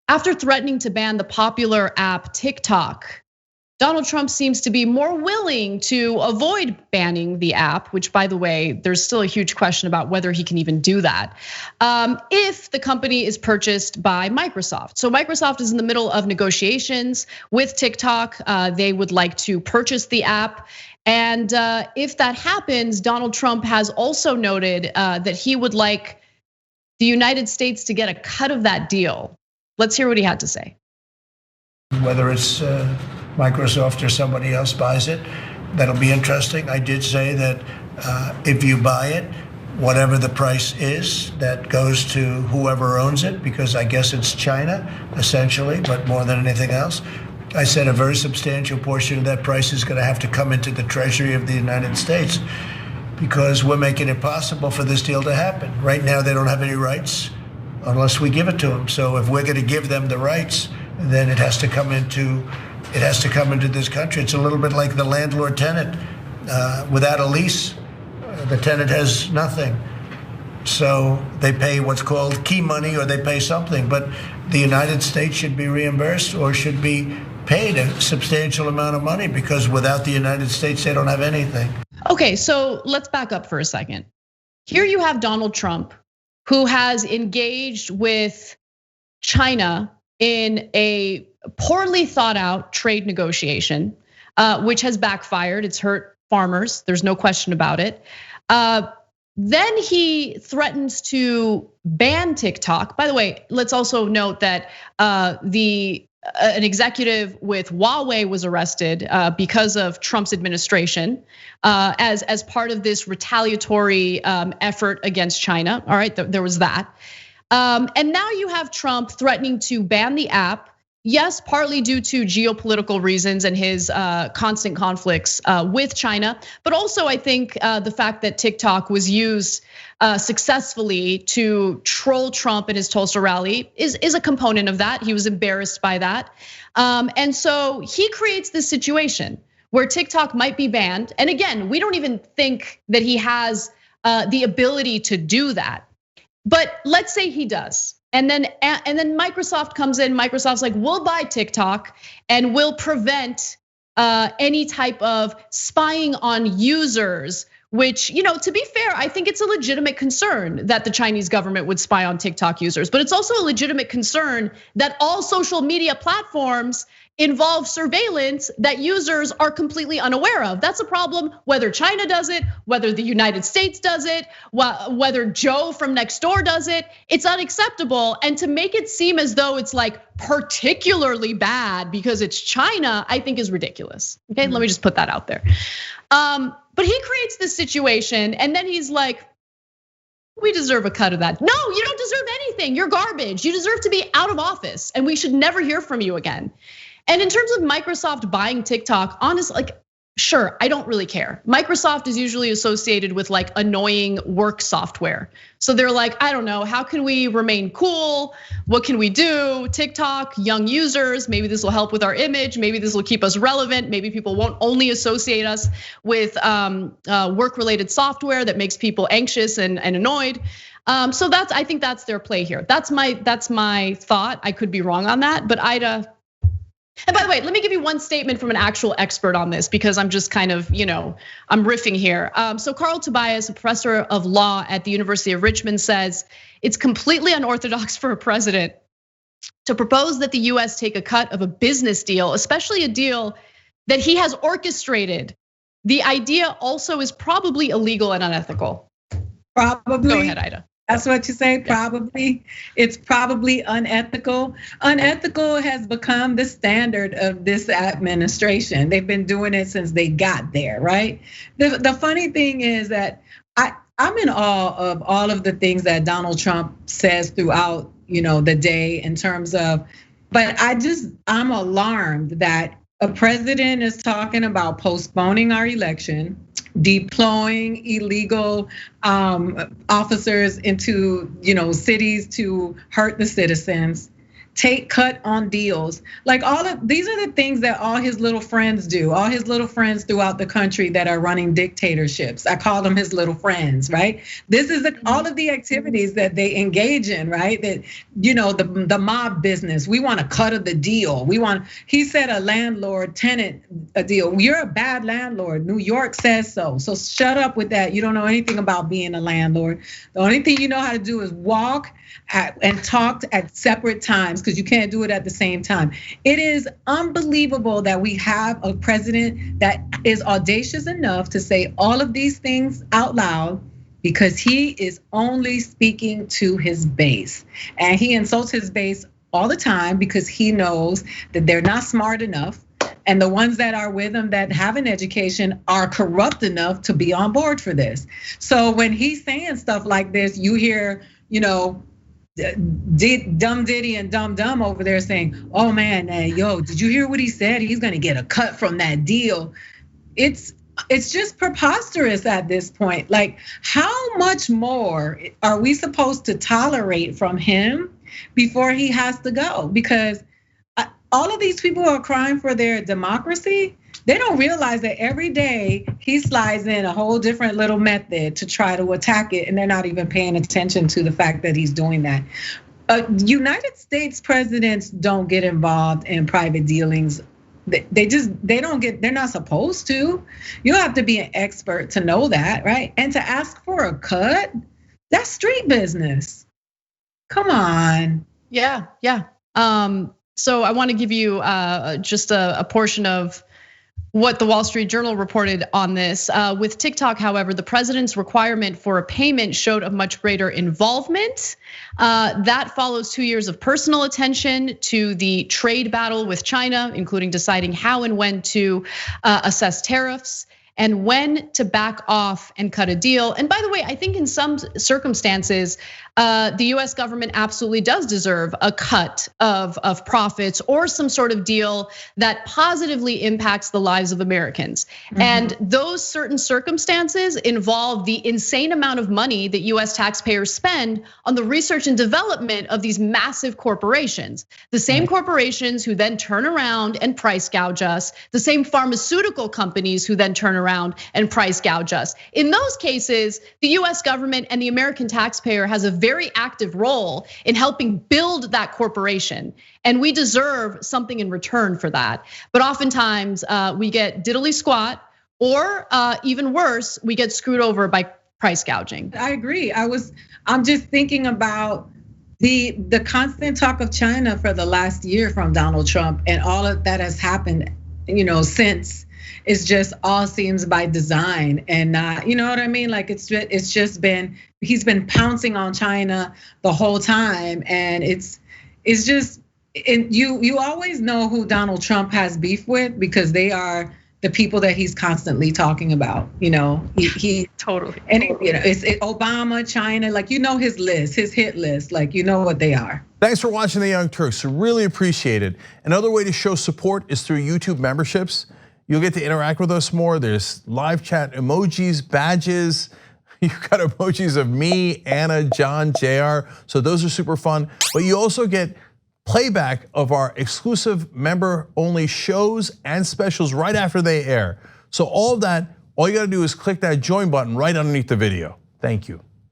after threatening to ban the popular app TikTok, Donald Trump seems to be more willing to avoid banning the app, which, by the way, there's still a huge question about whether he can even do that, if the company is purchased by Microsoft. So Microsoft is in the middle of negotiations with TikTok. They would like to purchase the app. And if that happens, Donald Trump has also noted that he would like the United States to get a cut of that deal. Let's hear what he had to say. Whether it's Microsoft or somebody else buys it, that'll be interesting. I did say that if you buy it, whatever the price is, that goes to whoever owns it, because I guess it's China, essentially, but more than anything else. I said a very substantial portion of that price is going to have to come into the Treasury of the United States, because we're making it possible for this deal to happen. Right now, they don't have any rights unless we give it to them. So if we're going to give them the rights, then it has to come into this country. It's a little bit like the landlord tenant. Without a lease, the tenant has nothing. So they pay what's called key money, or they pay something. But the United States should be reimbursed or should be paid a substantial amount of money, because without the United States, they don't have anything. Okay, so let's back up for a second. Here you have Donald Trump, who has engaged with China in a poorly thought out trade negotiation, which has backfired. It's hurt farmers, there's no question about it. Then he threatens to ban TikTok. By the way, let's also note that an executive with Huawei was arrested because of Trump's administration as part of this retaliatory effort against China. All right, there was that. And now you have Trump threatening to ban the app. Yes, partly due to geopolitical reasons and his constant conflicts with China, but also I think the fact that TikTok was used successfully to troll Trump in his Tulsa rally is a component of that. He was embarrassed by that. And so he creates this situation where TikTok might be banned. And again, we don't even think that he has the ability to do that. But let's say he does. And then Microsoft comes in. Microsoft's like, we'll buy TikTok and we'll prevent any type of spying on users. Which, to be fair, I think it's a legitimate concern that the Chinese government would spy on TikTok users. But it's also a legitimate concern that all social media platforms involve surveillance that users are completely unaware of. That's a problem whether China does it, whether the United States does it, whether Joe from next door does it. It's unacceptable. And to make it seem as though it's like particularly bad because it's China, I think is ridiculous. Okay, let me just put that out there. But he creates this situation and then he's like, we deserve a cut of that. No, you don't deserve anything. You're garbage. You deserve to be out of office and we should never hear from you again. And in terms of Microsoft buying TikTok, honestly, sure, I don't really care. Microsoft is usually associated with like annoying work software. So they're like, I don't know, how can we remain cool? What can we do? TikTok, young users, maybe this will help with our image. Maybe this will keep us relevant. Maybe people won't only associate us with work-related software that makes people anxious and annoyed. So I think that's their play here. That's my thought. I could be wrong on that, but Aida. And by the way, let me give you one statement from an actual expert on this because I'm just kind of, I'm riffing here. So Carl Tobias, a professor of law at the University of Richmond, says it's completely unorthodox for a president to propose that the US take a cut of a business deal, especially a deal that he has orchestrated. The idea also is probably illegal and unethical. Probably. Go ahead, Aida. That's what you say, probably. It's probably unethical. Unethical has become the standard of this administration. They've been doing it since they got there, right? The funny thing is that I'm in awe of all of the things that Donald Trump says throughout, the day in terms of, but I'm alarmed that a president is talking about postponing our election, deploying illegal officers into cities to hurt the citizens, take cut on deals. Like these are the things that all his little friends do, all his little friends throughout the country that are running dictatorships. I call them his little friends, right? This is all of the activities that they engage in, right? That, the mob business. We want a cut of the deal. He said a landlord tenant a deal. You're a bad landlord. New York says so. So shut up with that. You don't know anything about being a landlord. The only thing you know how to do is walk and talk at separate times, because you can't do it at the same time. It is unbelievable that we have a president that is audacious enough to say all of these things out loud, because he is only speaking to his base. And he insults his base all the time because he knows that they're not smart enough. And the ones that are with him that have an education are corrupt enough to be on board for this. So when he's saying stuff like this, you hear, Dumb Diddy and Dumb Dumb over there saying, oh man, did you hear what he said? He's gonna get a cut from that deal. It's just preposterous at this point. Like, how much more are we supposed to tolerate from him before he has to go? Because all of these people who are crying for their democracy, they don't realize that every day he slides in a whole different little method to try to attack it, and they're not even paying attention to the fact that he's doing that. United States presidents don't get involved in private dealings. They're not supposed to. You have to be an expert to know that, right? And to ask for a cut, that's street business. Come on. Yeah. So I want to give you just a portion of what the Wall Street Journal reported on this. With TikTok, however, the president's requirement for a payment showed a much greater involvement. That follows 2 years of personal attention to the trade battle with China, including deciding how and when to assess tariffs and when to back off and cut a deal. And by the way, I think in some circumstances, the US government absolutely does deserve a cut of profits or some sort of deal that positively impacts the lives of Americans. And those certain circumstances involve the insane amount of money that US taxpayers spend on the research and development of these massive corporations. The same corporations who then turn around and price gouge us, the same pharmaceutical companies who then turn around and price gouge us. In those cases, the US government and the American taxpayer has a very active role in helping build that corporation. And we deserve something in return for that. But oftentimes we get diddly squat, or even worse, we get screwed over by price gouging. I agree. I'm just thinking about the constant talk of China for the last year from Donald Trump, and all of that has happened, since. It's just all seems by design, and not, you know what I mean? Like it's just been, he's been pouncing on China the whole time, and it's just, and you always know who Donald Trump has beef with, because they are the people that he's constantly talking about. He totally, and it's Obama, China, like his list, his hit list, like what they are. Thanks for watching the Young Turks. Really appreciate it. Another way to show support is through YouTube memberships. You'll get to interact with us more. There's live chat emojis, badges. You've got emojis of me, Anna, John, JR. So those are super fun. But you also get playback of our exclusive member-only shows and specials right after they air. So all of that, all you gotta do is click that join button right underneath the video. Thank you.